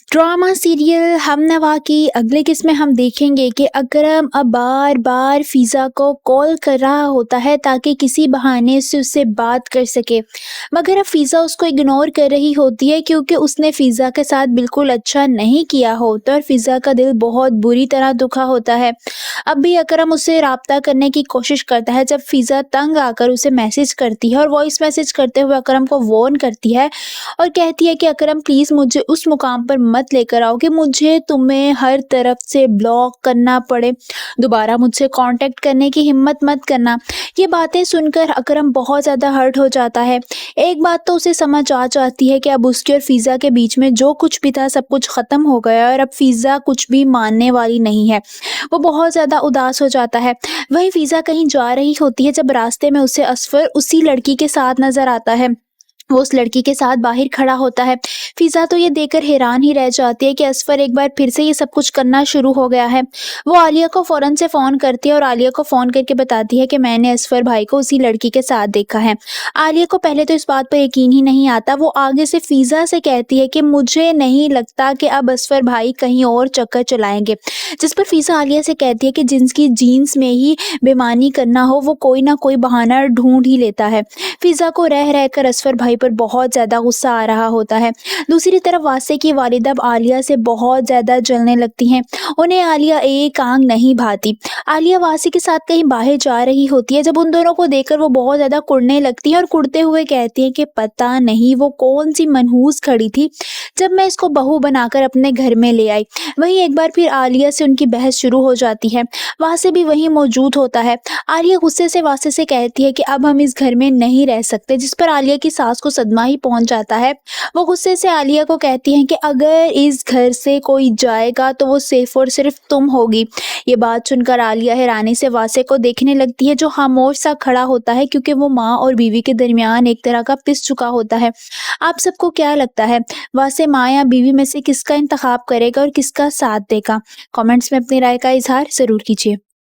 Drama serial हम नवा की अगले किस्म में हम देखेंगे कि अकरम अब बार बार फिज़ा को कॉल कर रहा होता है ताकि किसी बहाने से उससे बात कर सके, मगर अब फिज़ा उसको इग्नोर कर रही होती है क्योंकि उसने फिज़ा के साथ बिल्कुल अच्छा नहीं किया होता और फिज़ा का दिल बहुत बुरी तरह दुखा होता है। अब भी अकरम उससे राब्ता करने की कोशिश करता है जब फिज़ा तंग आकर उसे मैसेज करती है और वॉइस मैसेज करते हुए अकरम को वार्न करती है और कहती है कि अकरम प्लीज़ मुझे उस मुकाम पर मत लेकर आओ कि मुझे तुम्हें हर तरफ से ब्लॉक करना पड़े, दोबारा मुझसे कांटेक्ट करने की हिम्मत मत करना। ये बातें सुनकर अकरम बहुत ज़्यादा हर्ट हो जाता है। एक बात तो उसे समझ आ जाती है कि अब उसके और फिज़ा के बीच में जो कुछ भी था सब कुछ ख़त्म हो गया है और अब फिज़ा कुछ भी मानने वाली नहीं है। वो बहुत ज़्यादा उदास हो जाता है। वहीं फिज़ा कहीं जा रही होती है जब रास्ते में उसे असफ़र उसी लड़की के साथ नज़र आता है। वो उस लड़की के साथ बाहर खड़ा होता है। फिज़ा तो ये देखकर हैरान ही रह जाती है कि असफ़र एक बार फिर से ये सब कुछ करना शुरू हो गया है। वो आलिया को फ़ौरन से फ़ोन करती है और आलिया को फ़ोन करके बताती है कि मैंने असफ़र भाई को उसी लड़की के साथ देखा है। आलिया को पहले तो इस बात पर यकीन ही नहीं आता। वो आगे से फिज़ा से कहती है कि मुझे नहीं लगता कि अब असफ़र भाई कहीं और चक्कर चलाएँगे। जिस पर फिज़ा आलिया से कहती है कि जिसकी जीन्स में ही बेईमानी करना हो वो कोई ना कोई बहाना ढूँढ ही लेता है। फिज़ा को रह रहकर असफ़र भाई पर बहुत ज़्यादा गुस्सा आ रहा होता है। दूसरी तरफ वासे की वालिदा अब आलिया से बहुत ज़्यादा जलने लगती हैं। उन्हें आलिया एक आंख नहीं भाती। आलिया वासे के साथ कहीं बाहर जा रही होती है। जब उन दोनों को देखकर वो बहुत ज़्यादा कुड़ने लगती है और कुड़ते हुए कहती है कि पता नहीं वो कौन सी मनहूस खड़ी थी जब मैं इसको बहू बनाकर अपने घर में ले आई। वहीं एक बार फिर आलिया से उनकी बहस शुरू हो जाती है। वासे भी वहीं मौजूद होता है। आलिया गुस्से से वासे से कहती है कि अब हम इस घर में नहीं रह सकते, जिस पर आलिया की सास को सदमा ही पहुंच जाता है। वो गुस्से से आलिया को कहती हैं कि अगर इस घर से कोई जाएगा तो वो सिर्फ और सिर्फ तुम होगी। ये बात सुनकर आलिया हैरानी से वासे को देखने लगती है जो खामोश सा खड़ा होता है क्योंकि वो माँ और बीवी के दरमियान एक तरह का पिस चुका होता है। आप सबको क्या लगता है, वासे माँ या बीवी में से किसका इंतखाब करेगा और किसका साथ देगा? कमेंट्स में अपनी राय का इजहार ज़रूर कीजिए।